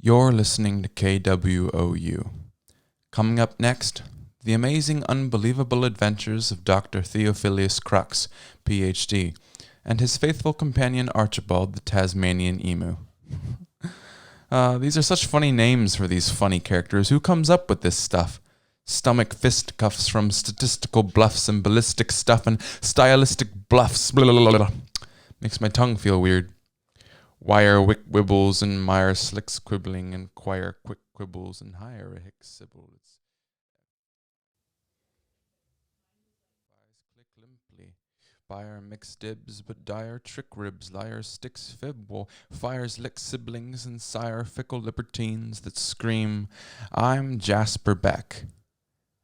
You're listening to KWOU. Coming up next, the amazing, unbelievable adventures of Dr. Theophilius Crux, Ph.D., and his faithful companion Archibald, the Tasmanian emu. These are such funny names for these funny characters. Who comes up with this stuff? Stomach fisticuffs from statistical bluffs and ballistic stuff and stylistic bluffs. Blah, blah, blah, blah. Makes my tongue feel weird. Wire wick wibbles and mire slicks quibbling and quire quick quibbles and hire a hick sibbles. Click limply. Buyer mixed dibs, but dire trick ribs, liar sticks fibble, fires lick siblings and sire fickle libertines that scream, I'm Jasper Beck.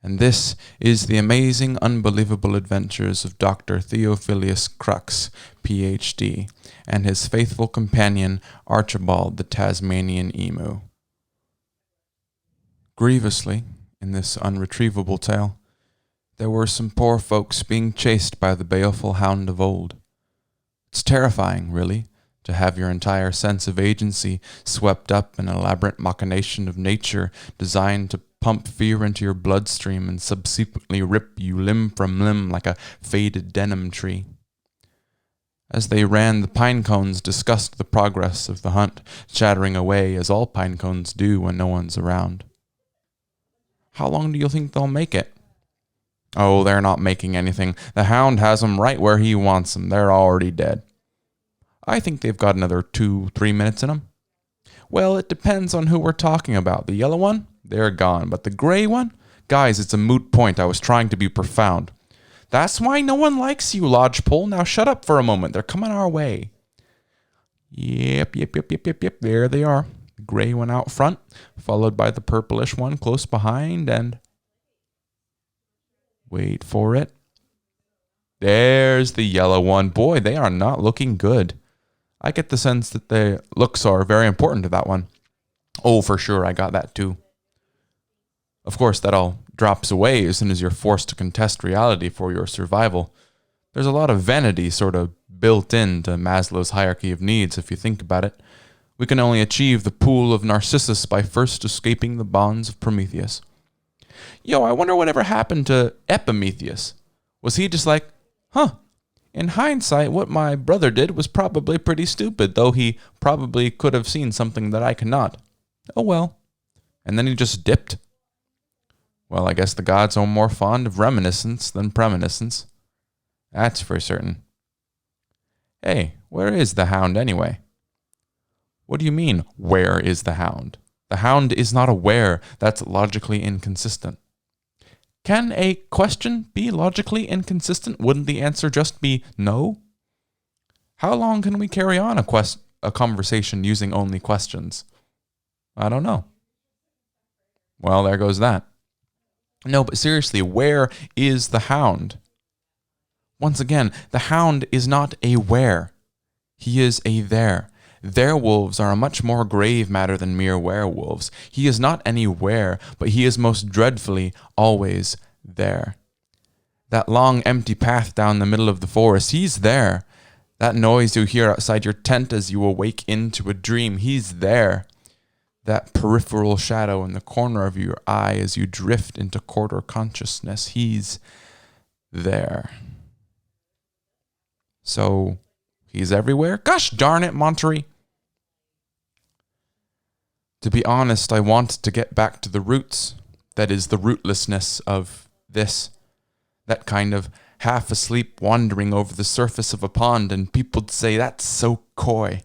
And this is the amazing, unbelievable adventures of Dr. Theophilius Crux, Ph.D., and his faithful companion, Archibald, the Tasmanian emu. Grievously, in this unretrievable tale, there were some poor folks being chased by the baleful hound of old. It's terrifying, really, to have your entire sense of agency swept up in an elaborate machination of nature designed to pump fear into your bloodstream and subsequently rip you limb from limb like a faded denim tree. As they ran, the pine cones discussed the progress of the hunt, chattering away as all pine cones do when no one's around. How long do you think they'll make it? Oh, they're not making anything. The hound has them right where he wants them. They're already dead. I think they've got another 2-3 minutes in them. Well, it depends on who we're talking about. The yellow one? They're gone. But the gray one? Guys, it's a moot point. I was trying to be profound. That's why no one likes you, Lodgepole. Now shut up for a moment. They're coming our way. Yep. There they are. The gray one out front, followed by the purplish one close behind, and... wait for it. There's the yellow one. Boy, they are not looking good. I get the sense that the looks are very important to that one. Oh, for sure, I got that too. Of course, that all drops away as soon as you're forced to contest reality for your survival. There's a lot of vanity sort of built into Maslow's hierarchy of needs, if you think about it. We can only achieve the pool of Narcissus by first escaping the bonds of Prometheus. Yo, I wonder whatever happened to Epimetheus. Was he just like, in hindsight, what my brother did was probably pretty stupid, though he probably could have seen something that I cannot. Oh well. And then he just dipped. Well, I guess the gods are more fond of reminiscence than premonitions. That's for certain. Hey, where is the hound anyway? What do you mean, where is the hound? The hound is not aware. That's logically inconsistent. Can a question be logically inconsistent? Wouldn't the answer just be no? How long can we carry on a conversation using only questions? I don't know. Well, there goes that. No, but seriously, where is the hound? Once again, the hound is not a where. He is a there. Werewolves are a much more grave matter than mere werewolves. He is not anywhere, but he is most dreadfully always there. That long empty path down the middle of the forest, he's there. That noise you hear outside your tent as you awake into a dream, he's there. That peripheral shadow in the corner of your eye as you drift into quarter consciousness, he's there. So, he's everywhere? Gosh darn it, Monterey. To be honest, I want to get back to the roots. That is the rootlessness of this. That kind of half asleep wandering over the surface of a pond, and people'd say, that's so coy.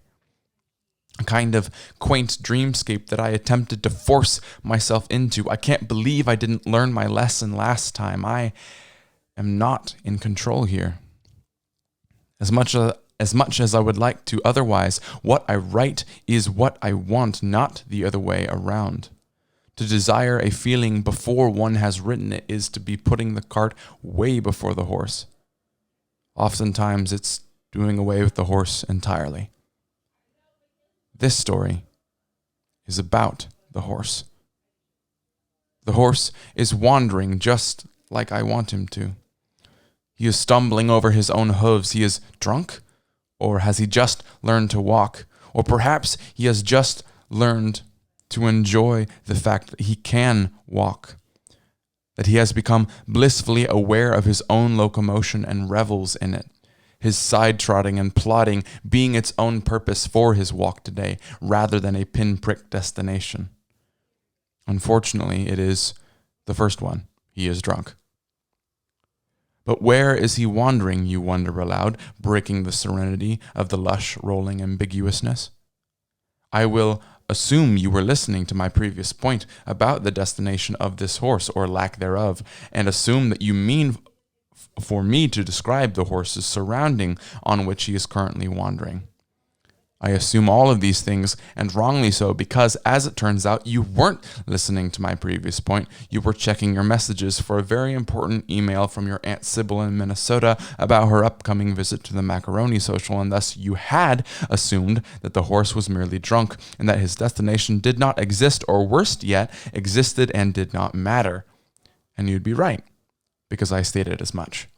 A kind of quaint dreamscape that I attempted to force myself into. I can't believe I didn't learn my lesson last time. I am not in control here. As much as I would like to otherwise, what I write is what I want, not the other way around. To desire a feeling before one has written it is to be putting the cart way before the horse. Oftentimes it's doing away with the horse entirely. This story is about the horse. The horse is wandering just like I want him to. He is stumbling over his own hooves. He is drunk? Or has he just learned to walk? Or perhaps he has just learned to enjoy the fact that he can walk, that he has become blissfully aware of his own locomotion and revels in it, his side-trotting and plodding being its own purpose for his walk today, rather than a pinprick destination. Unfortunately, it is the first one. He is drunk. But where is he wandering, you wonder aloud, breaking the serenity of the lush, rolling ambiguousness? I will assume you were listening to my previous point about the destination of this horse, or lack thereof, and assume that you mean for me to describe the horse's surrounding on which he is currently wandering. I assume all of these things, and wrongly so, because, as it turns out, you weren't listening to my previous point. You were checking your messages for a very important email from your Aunt Sybil in Minnesota about her upcoming visit to the Macaroni Social, and thus you had assumed that the horse was merely drunk, and that his destination did not exist, or worst yet, existed and did not matter. And you'd be right, because I stated as much.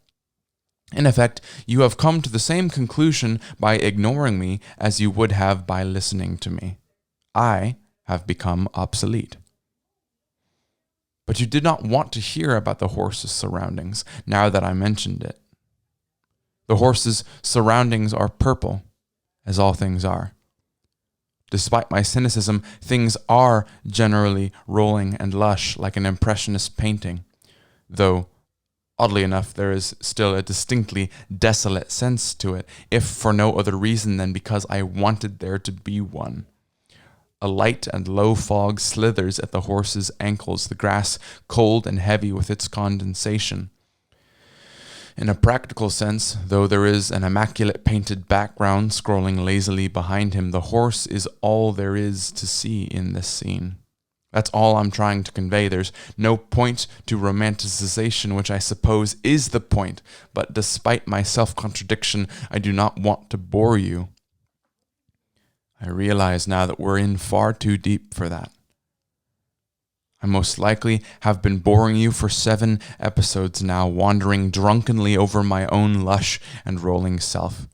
In effect, you have come to the same conclusion by ignoring me as you would have by listening to me. I have become obsolete. But you did not want to hear about the horse's surroundings, now that I mentioned it. The horse's surroundings are purple, as all things are. Despite my cynicism, things are generally rolling and lush like an impressionist painting, though oddly enough, there is still a distinctly desolate sense to it, if for no other reason than because I wanted there to be one. A light and low fog slithers at the horse's ankles, the grass cold and heavy with its condensation. In a practical sense, though there is an immaculate painted background scrolling lazily behind him, the horse is all there is to see in this scene. That's all I'm trying to convey. There's no point to romanticization, which I suppose is the point, but despite my self-contradiction, I do not want to bore you. I realize now that we're in far too deep for that. I most likely have been boring you for 7 episodes now, wandering drunkenly over my own lush and rolling self.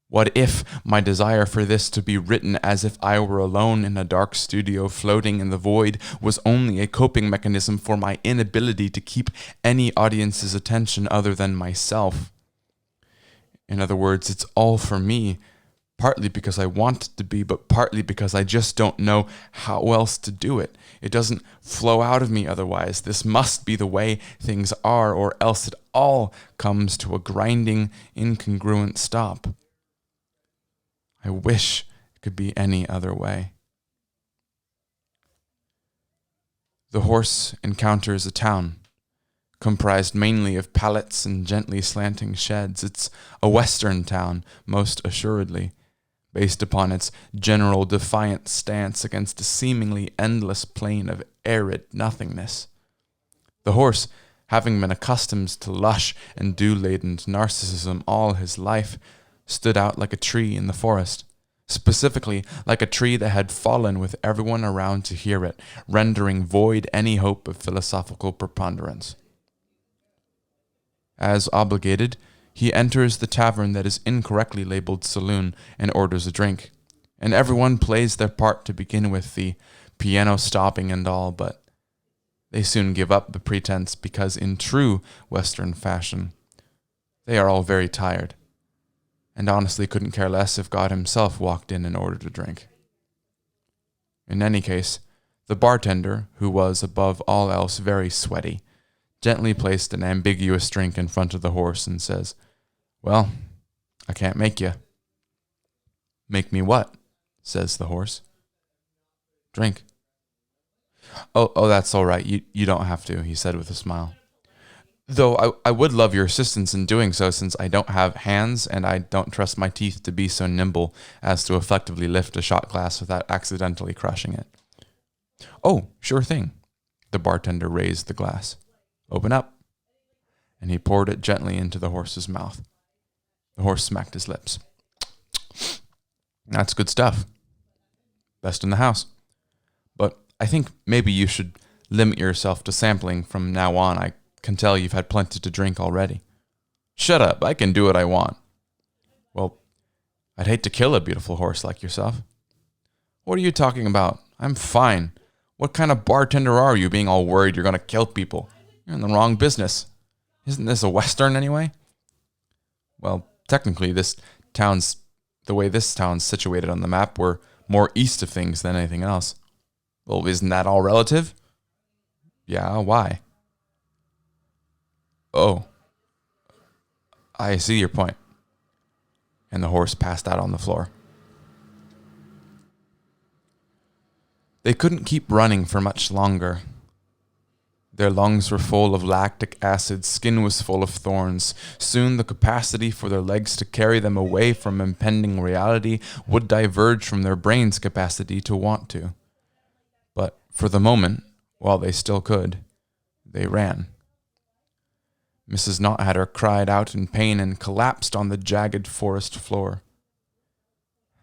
What if my desire for this to be written as if I were alone in a dark studio floating in the void was only a coping mechanism for my inability to keep any audience's attention other than myself? In other words, it's all for me, partly because I want it to be, but partly because I just don't know how else to do it. It doesn't flow out of me otherwise. This must be the way things are, or else it all comes to a grinding, incongruent stop. I wish it could be any other way. The horse encounters a town, comprised mainly of pallets and gently slanting sheds. It's a western town, most assuredly, based upon its general defiant stance against a seemingly endless plain of arid nothingness. The horse, having been accustomed to lush and dew-laden narcissism all his life, stood out like a tree in the forest, specifically like a tree that had fallen with everyone around to hear it, rendering void any hope of philosophical preponderance. As obligated, he enters the tavern that is incorrectly labeled saloon and orders a drink, and everyone plays their part to begin with, the piano stopping and all, but they soon give up the pretense because in true Western fashion, they are all very tired, and honestly couldn't care less if God himself walked in and ordered a drink. In any case, the bartender, who was above all else very sweaty, gently placed an ambiguous drink in front of the horse and says, "Well, I can't make you." "Make me what?" says the horse. "Drink." Oh, that's all right. You don't have to," he said with a smile. "Though I would love your assistance in doing so, since I don't have hands and I don't trust my teeth to be so nimble as to effectively lift a shot glass without accidentally crushing it." "Oh, sure thing." The bartender raised the glass. "Open up." And he poured it gently into the horse's mouth. The horse smacked his lips. "That's good stuff. Best in the house. But I think maybe you should limit yourself to sampling from now on. I can tell you've had plenty to drink already." "Shut up, I can do what I want." "Well, I'd hate to kill a beautiful horse like yourself." "What are you talking about? I'm fine. What kind of bartender are you being all worried you're going to kill people? You're in the wrong business. Isn't this a Western anyway? Well, technically, the way this town's situated on the map, we're more east of things than anything else. Well, isn't that all relative? Yeah, why? Oh, I see your point. And the horse passed out on the floor. They couldn't keep running for much longer. Their lungs were full of lactic acid, skin was full of thorns. Soon the capacity for their legs to carry them away from impending reality would diverge from their brain's capacity to want to. But for the moment, while they still could, they ran. Mrs. Nothatter cried out in pain and collapsed on the jagged forest floor.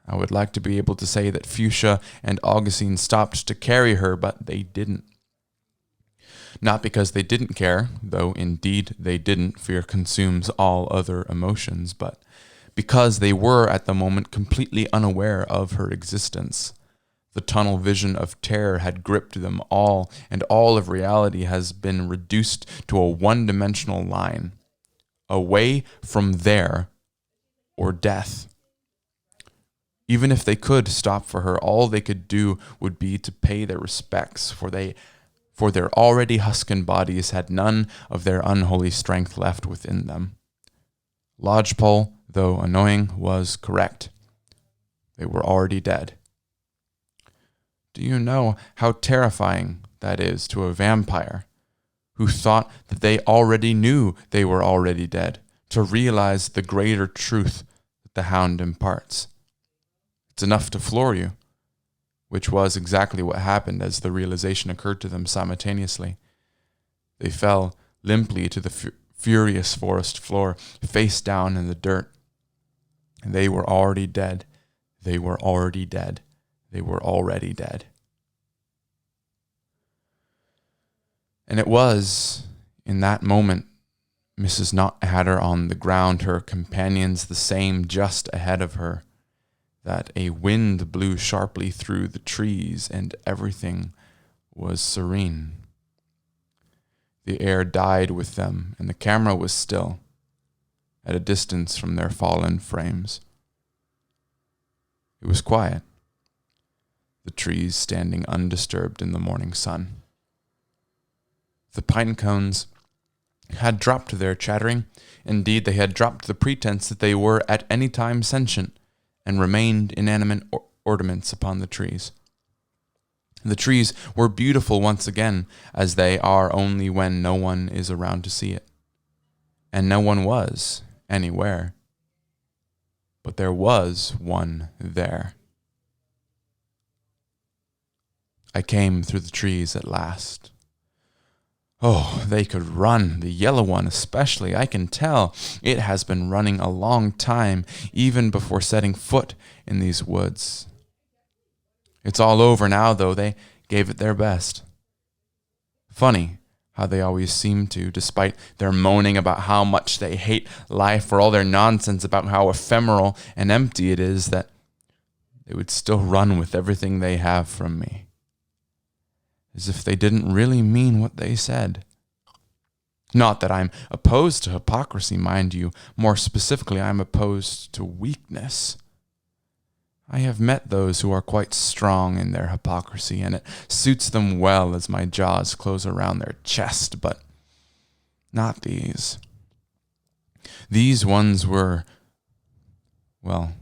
I would like to be able to say that Fuchsia and Augustine stopped to carry her, but they didn't. Not because they didn't care, though indeed they didn't, fear consumes all other emotions, but because they were at the moment completely unaware of her existence. The tunnel vision of terror had gripped them all, and all of reality has been reduced to a one-dimensional line. Away from there, or death. Even if they could stop for her, all they could do would be to pay their respects, for their already huskened bodies had none of their unholy strength left within them. Lodgepole, though annoying, was correct. They were already dead. Do you know how terrifying that is to a vampire who thought that they already knew they were already dead, to realize the greater truth that the hound imparts? It's enough to floor you, which was exactly what happened as the realization occurred to them simultaneously. They fell limply to the furious forest floor, face down in the dirt. They were already dead. They were already dead. They were already dead. And it was, in that moment, Mrs. Nothatter on the ground, her companions the same just ahead of her, that a wind blew sharply through the trees and everything was serene. The air died with them, and the camera was still, at a distance from their fallen frames. It was quiet, the trees standing undisturbed in the morning sun. The pine cones had dropped their chattering. Indeed, they had dropped the pretense that they were at any time sentient, and remained inanimate ornaments upon the trees. The trees were beautiful once again, as they are only when no one is around to see it. And no one was anywhere. But there was one there. I came through the trees at last. Oh, they could run, the yellow one especially. I can tell it has been running a long time, even before setting foot in these woods. It's all over now, though. They gave it their best. Funny how they always seem to, despite their moaning about how much they hate life, for all their nonsense about how ephemeral and empty it is, that they would still run with everything they have from me. As if they didn't really mean what they said. Not that I'm opposed to hypocrisy, mind you. More specifically, I'm opposed to weakness. I have met those who are quite strong in their hypocrisy, and it suits them well as my jaws close around their chest, but not these. These ones were, well,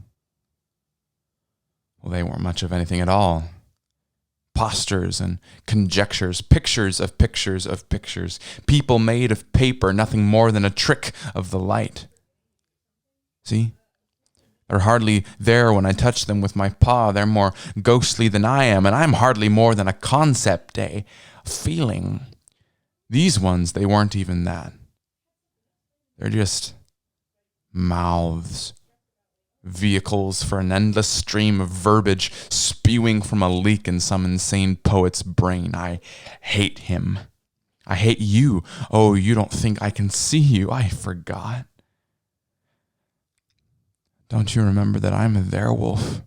they weren't much of anything at all. Postures and conjectures, pictures of pictures of pictures, people made of paper, nothing more than a trick of the light. See? They're hardly there when I touch them with my paw. They're more ghostly than I am, and I'm hardly more than a concept, a feeling. These ones, they weren't even that. They're just mouths. Vehicles for an endless stream of verbiage spewing from a leak in some insane poet's brain. I hate him. I hate you. Oh, you don't think I can see you. I forgot. Don't you remember that I'm a werewolf?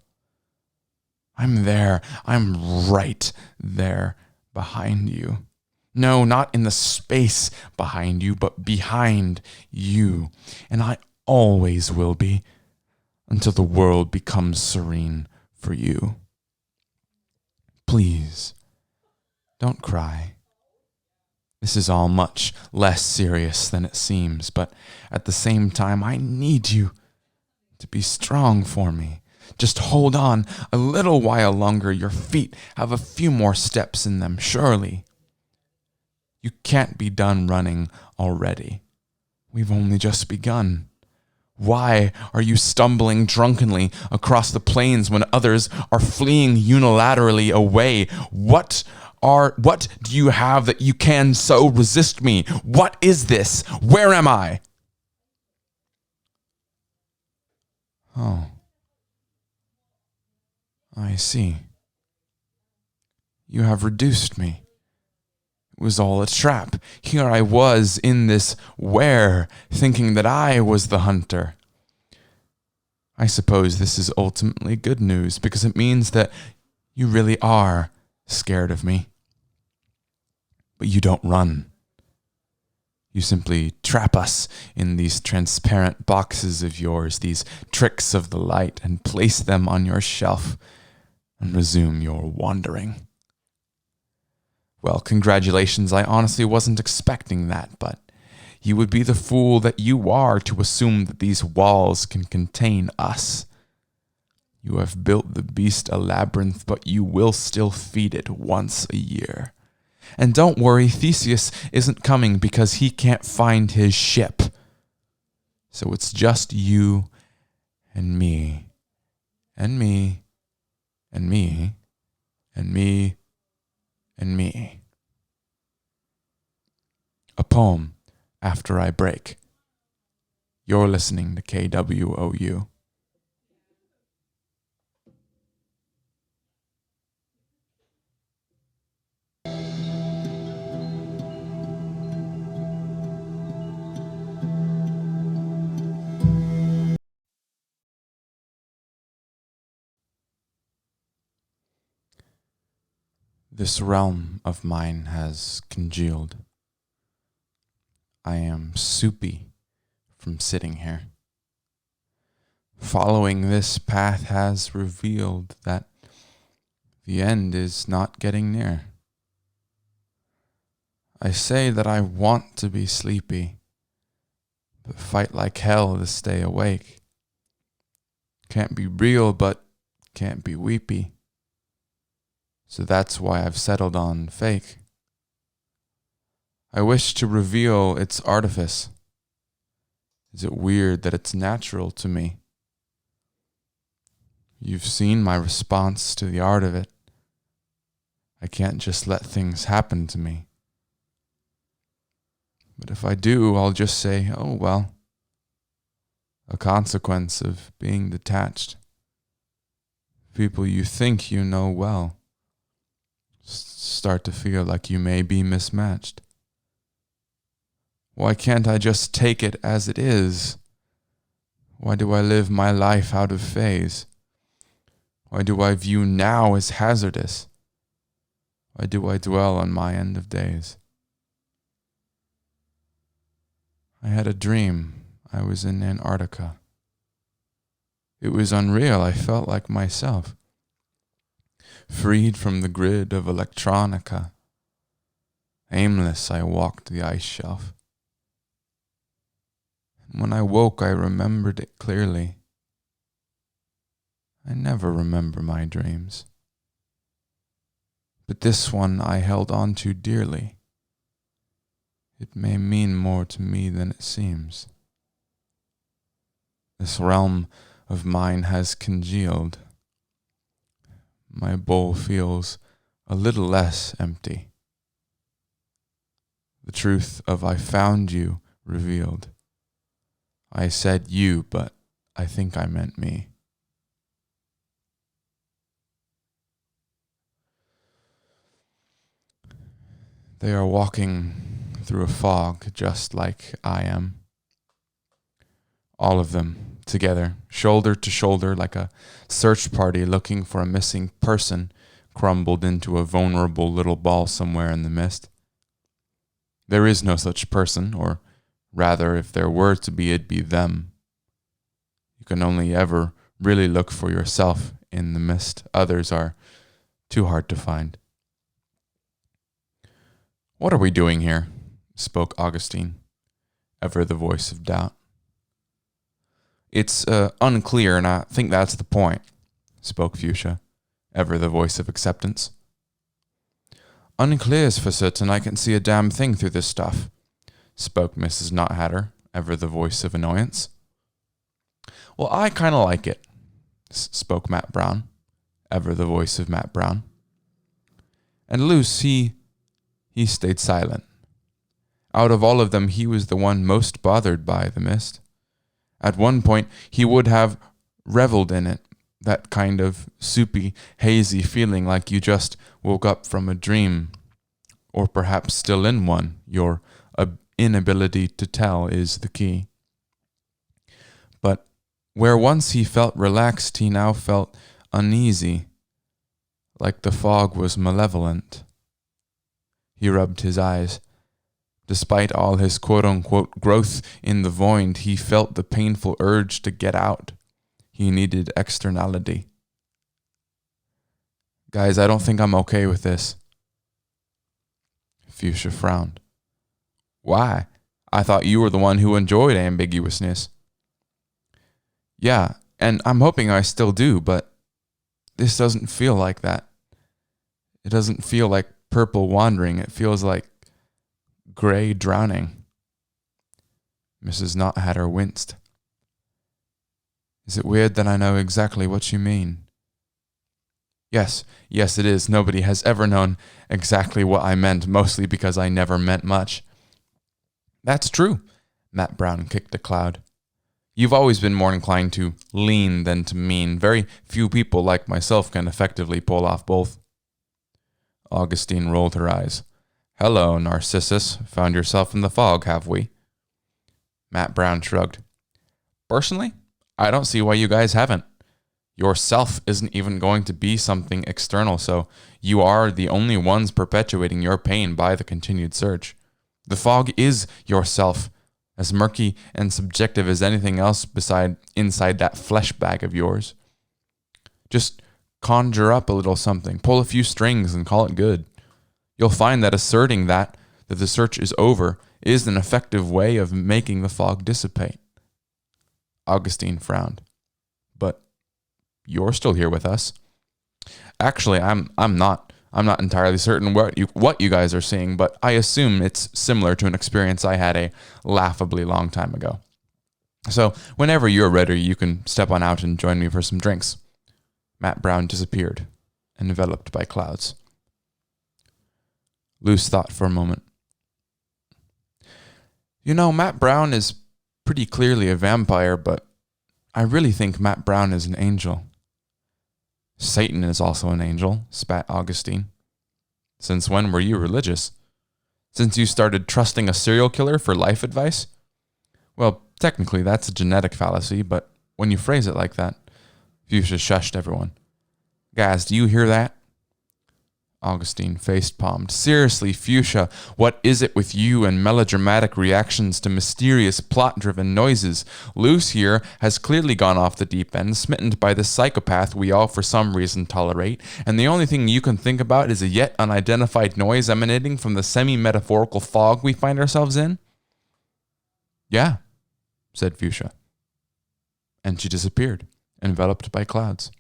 I'm there. I'm right there behind you. No, not in the space behind you, but behind you. And I always will be until the world becomes serene for you. Please, don't cry. This is all much less serious than it seems, but at the same time, I need you to be strong for me. Just hold on a little while longer. Your feet have a few more steps in them, surely. You can't be done running already. We've only just begun. Why are you stumbling drunkenly across the plains when others are fleeing unilaterally away? What do you have that you can so resist me? What is this? Where am I? Oh, I see. You have reduced me. It was all a trap. Here I was in this where, thinking that I was the hunter. I suppose this is ultimately good news because it means that you really are scared of me. But you don't run. You simply trap us in these transparent boxes of yours, these tricks of the light, and place them on your shelf and resume your wandering. Well, congratulations. I honestly wasn't expecting that, but you would be the fool that you are to assume that these walls can contain us. You have built the beast a labyrinth, but you will still feed it once a year. And don't worry, Theseus isn't coming because he can't find his ship. So it's just you and me, and me, and me, and me, and me. A poem after I break. You're listening to KWOU. This realm of mine has congealed. I am soupy from sitting here. Following this path has revealed that the end is not getting near. I say that I want to be sleepy, but fight like hell to stay awake. Can't be real, but can't be weepy. So that's why I've settled on fake. I wish to reveal its artifice. Is it weird that it's natural to me? You've seen my response to the art of it. I can't just let things happen to me. But if I do, I'll just say, oh well, a consequence of being detached. People you think you know well start to feel like you may be mismatched. Why can't I just take it as it is? Why do I live my life out of phase? Why do I view now as hazardous? Why do I dwell on my end of days? I had a dream. I was in Antarctica. It was unreal. I felt like myself. Freed from the grid of electronica. Aimless, I walked the ice shelf. When I woke, I remembered it clearly. I never remember my dreams. But this one I held on to dearly. It may mean more to me than it seems. This realm of mine has congealed. My bowl feels a little less empty. The truth of I found you revealed. I said you, but I think I meant me. They are walking through a fog just like I am. All of them together, shoulder to shoulder, like a search party looking for a missing person crumbled into a vulnerable little ball somewhere in the mist. There is no such person, or rather, if there were to be, it'd be them. You can only ever really look for yourself in the mist. Others are too hard to find. "What are we doing here?" spoke Augustine, ever the voice of doubt. "It's unclear, and I think that's the point," spoke Fuchsia, ever the voice of acceptance. "Unclear's for certain I can see a damn thing through this stuff," spoke Mrs. Nothatter, ever the voice of annoyance. "Well, I kind of like it," spoke Matt Brown, ever the voice of Matt Brown. And Luce, he stayed silent. Out of all of them, he was the one most bothered by the mist. At one point, he would have reveled in it, that kind of soupy, hazy feeling like you just woke up from a dream, or perhaps still in one. Your inability to tell is the key. But where once he felt relaxed, he now felt uneasy, like the fog was malevolent. He rubbed his eyes. Despite all his quote-unquote growth in the void, he felt the painful urge to get out. He needed externality. "Guys, I don't think I'm okay with this." Fuchsia frowned. "Why? I thought you were the one who enjoyed ambiguousness." "Yeah, and I'm hoping I still do, but this doesn't feel like that. It doesn't feel like purple wandering. It feels like gray drowning." Mrs. Nothatter winced. "Is it weird that I know exactly what you mean?" Yes, it is. Nobody has ever known exactly what I meant, mostly because I never meant much." "That's true," Matt Brown kicked a cloud. "You've always been more inclined to lean than to mean. Very few people like myself can effectively pull off both." Augustine rolled her eyes. "Hello, Narcissus. Found yourself in the fog, have we?" Matt Brown shrugged. "Personally, I don't see why you guys haven't. Yourself isn't even going to be something external, so you are the only ones perpetuating your pain by the continued search. The fog is yourself, as murky and subjective as anything else inside that flesh bag of yours. Just conjure up a little something, pull a few strings, and call it good. You'll find that asserting that the search is over is an effective way of making the fog dissipate." Augustine frowned. "But you're still here with us." "Actually, I'm not entirely certain what you guys are seeing, but I assume it's similar to an experience I had a laughably long time ago. So whenever you're ready, you can step on out and join me for some drinks." Matt Brown disappeared, enveloped by clouds. Luce thought for a moment. "You know, Matt Brown is pretty clearly a vampire, but I really think Matt Brown is an angel." "Satan is also an angel," spat Augustine. "Since when were you religious? Since you started trusting a serial killer for life advice?" "Well, technically that's a genetic fallacy, but when you phrase it like that..." Fuchsia shushed everyone. "Guys, do you hear that?" Augustine face-palmed. "Seriously, Fuchsia, what is it with you and melodramatic reactions to mysterious plot-driven noises? Luce here has clearly gone off the deep end, smitten by this psychopath we all for some reason tolerate, and the only thing you can think about is a yet unidentified noise emanating from the semi-metaphorical fog we find ourselves in?" "Yeah," said Fuchsia. And she disappeared, enveloped by clouds.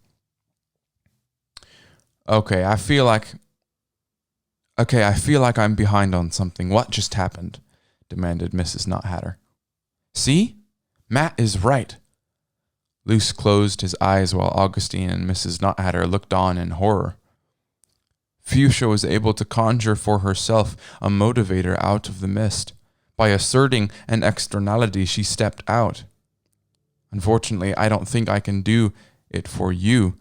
Okay, I feel like I'm behind on something. What just happened?" demanded Mrs. Nothatter. "See? Matt is right." Luce closed his eyes while Augustine and Mrs. Nothatter looked on in horror. Fuchsia was able to conjure for herself a motivator out of the mist. By asserting an externality, she stepped out. "Unfortunately, I don't think I can do it for you.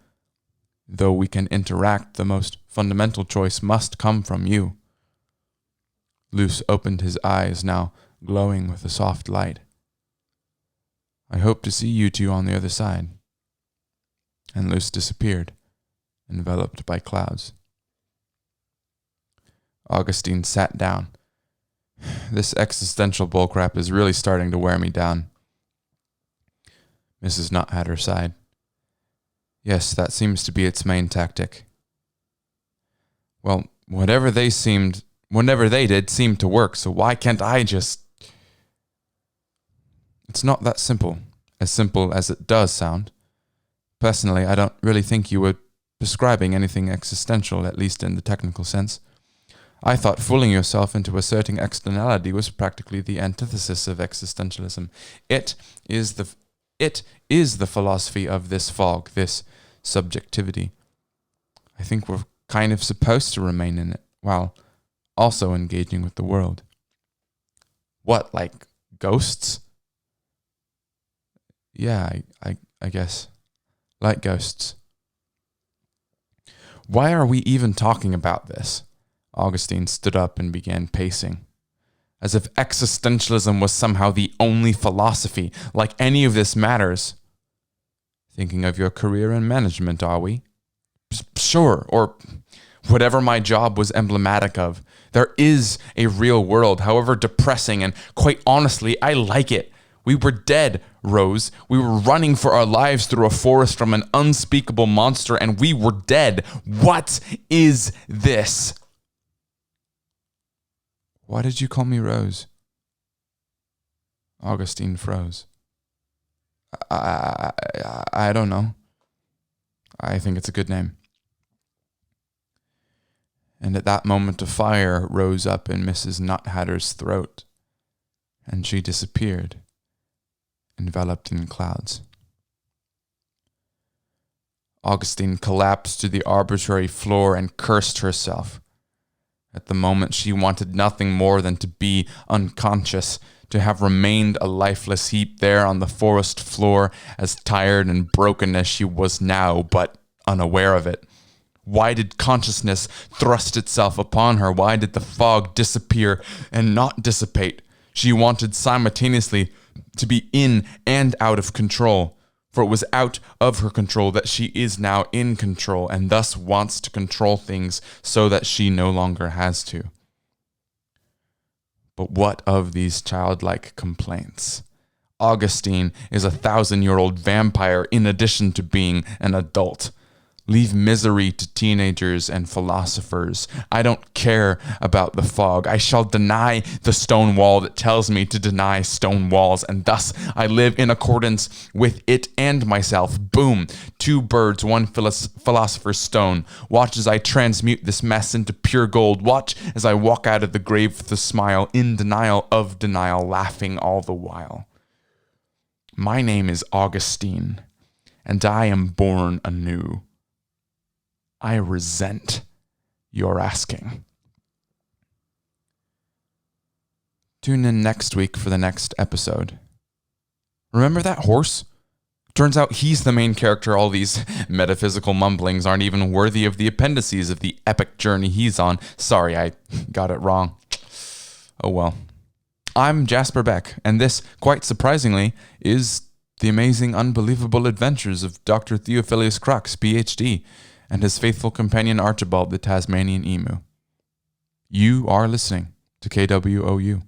Though we can interact, the most fundamental choice must come from you." Luce opened his eyes, now glowing with a soft light. I hope to see you two on the other side. And Luce disappeared, enveloped by clouds. Augustine sat down. This existential bullcrap is really starting to wear me down. Mrs. Nuthatter sighed. Yes, that seems to be its main tactic. Well, whenever they did seemed to work, so why can't I just... It's not that simple as it does sound. Personally, I don't really think you were describing anything existential, at least in the technical sense. I thought fooling yourself into asserting externality was practically the antithesis of existentialism. It is the philosophy of this fog, this subjectivity. I think we're kind of supposed to remain in it, while also engaging with the world. What, like ghosts? Yeah, I guess. Like ghosts. Why are we even talking about this? Augustine stood up and began pacing. As if existentialism was somehow the only philosophy, like any of this matters. Thinking of your career in management, are we? Sure, or whatever my job was emblematic of. There is a real world, however depressing, and quite honestly, I like it. We were dead, Rose. We were running for our lives through a forest from an unspeakable monster, and we were dead. What is this? Why did you call me Rose? Augustine froze. I don't know. I think it's a good name. And at that moment a fire rose up in Mrs. Nuthatter's throat, and she disappeared, enveloped in clouds. Augustine collapsed to the arbitrary floor and cursed herself. At the moment she wanted nothing more than to be unconscious, to have remained a lifeless heap there on the forest floor, as tired and broken as she was now, but unaware of it. Why did consciousness thrust itself upon her? Why did the fog disappear and not dissipate? She wanted simultaneously to be in and out of control, for it was out of her control that she is now in control, and thus wants to control things so that she no longer has to. But what of these childlike complaints? Augustine is a 1,000-year-old vampire in addition to being an adult. Leave misery to teenagers and philosophers. I don't care about the fog. I shall deny the stone wall that tells me to deny stone walls, and thus I live in accordance with it and myself. Boom! 2 birds, 1 philosopher's stone. Watch as I transmute this mess into pure gold. Watch as I walk out of the grave with a smile, in denial of denial, laughing all the while. My name is Augustine, and I am born anew. I resent your asking. Tune in next week for the next episode. Remember that horse? Turns out he's the main character. All these metaphysical mumblings aren't even worthy of the appendices of the epic journey he's on. Sorry, I got it wrong. Oh well. I'm Jasper Beck, and this, quite surprisingly, is the amazing, unbelievable adventures of Dr. Theophilius Crux, Ph.D., and his faithful companion Archibald, the Tasmanian emu. You are listening to KWOU.